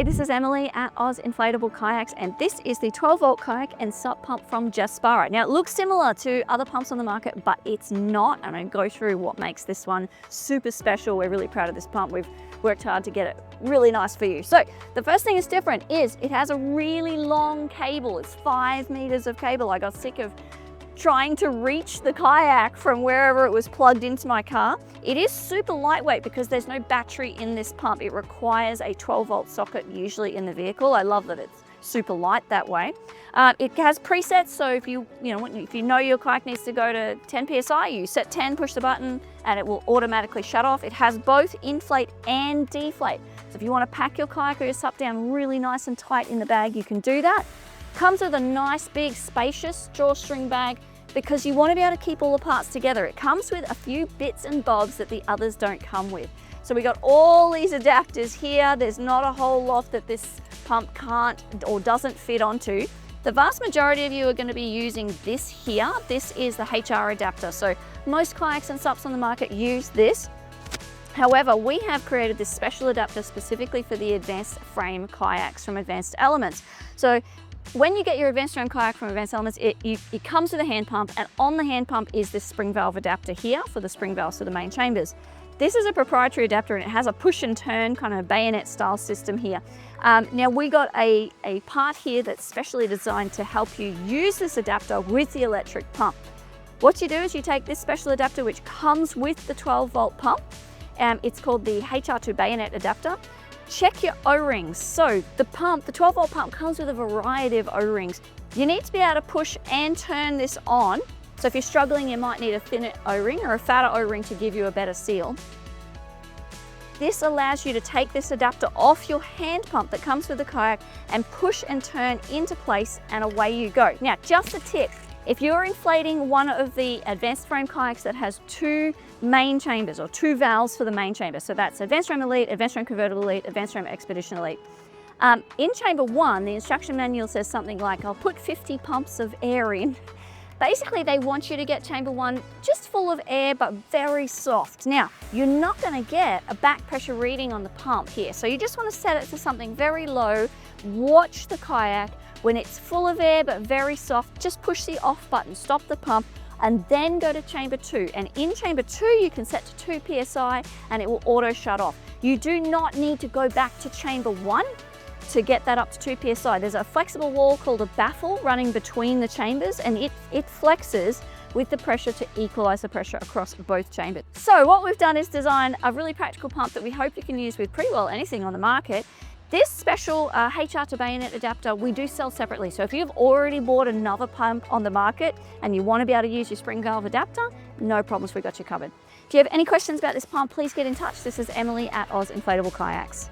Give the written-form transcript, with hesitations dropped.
Hey, this is Emily at Inflatable Kayaks, and this is the 12-volt kayak and SUP pump from Jaspara. Now, it looks similar to other pumps on the market, but it's not. I'm going to go through what makes this one super special. We're really proud of this pump. We've worked hard to get it really nice for you. So the first thing that's different is it has a really long cable. It's 5 meters of cable. I got sick of trying to reach the kayak from wherever it was plugged into my car. It is super lightweight because there's no battery in this pump. It requires a 12-volt socket usually in the vehicle. I love that it's super light that way. It has presets, so if you know your kayak needs to go to 10 psi, you set 10, push the button, and it will automatically shut off. It has both inflate and deflate. So if you want to pack your kayak or your SUP down really nice and tight in the bag, you can do that. Comes with a nice big spacious drawstring bag because you want to be able to keep all the parts together. It comes with a few bits and bobs that the others don't come with. So we got all these adapters here. There's not a whole lot that this pump can't or doesn't fit onto. The vast majority of you are going to be using this here. This is the HR adapter. So most kayaks and SUPs on the market use this. However, we have created this special adapter specifically for the AdvancedFrame kayaks from Advanced Elements. So when you get your AdvancedFrame kayak from Advanced Elements, it comes with a hand pump, and on the hand pump is this spring valve adapter here for the spring valves for the main chambers. This is a proprietary adapter and it has a push and turn kind of bayonet style system here. Now we got a part here that's specially designed to help you use this adapter with the electric pump. What you do is you take this special adapter which comes with the 12-volt pump. It's called the HR2 bayonet adapter. Check your O-rings. So the 12-volt pump comes with a variety of O-rings. You need to be able to push and turn this on. So if you're struggling, you might need a thinner O-ring or a fatter O-ring to give you a better seal. This allows you to take this adapter off your hand pump that comes with the kayak and push and turn into place, and away you go. Now, just a tip. If you're inflating one of the AdvancedFrame kayaks that has 2 main chambers or 2 valves for the main chamber, so that's AdvancedFrame Elite, AdvancedFrame Convertible Elite, AdvancedFrame Expedition Elite. In chamber 1, the instruction manual says something like, I'll put 50 pumps of air in. Basically, they want you to get chamber 1 just full of air, but very soft. Now, you're not going to get a back pressure reading on the pump here, so you just want to set it to something very low. Watch the kayak. When it's full of air but very soft, just push the off button, stop the pump, and then go to chamber 2. And in chamber 2, you can set to 2 psi and it will auto shut off. You do not need to go back to chamber 1 to get that up to 2 psi. There's a flexible wall called a baffle running between the chambers, and it flexes with the pressure to equalize the pressure across both chambers. So what we've done is design a really practical pump that we hope you can use with pretty well anything on the market. This special HR to bayonet adapter we do sell separately. So if you've already bought another pump on the market and you want to be able to use your spring valve adapter, no problems, we got you covered. If you have any questions about this pump, please get in touch. This is Emily at Inflatable Kayaks.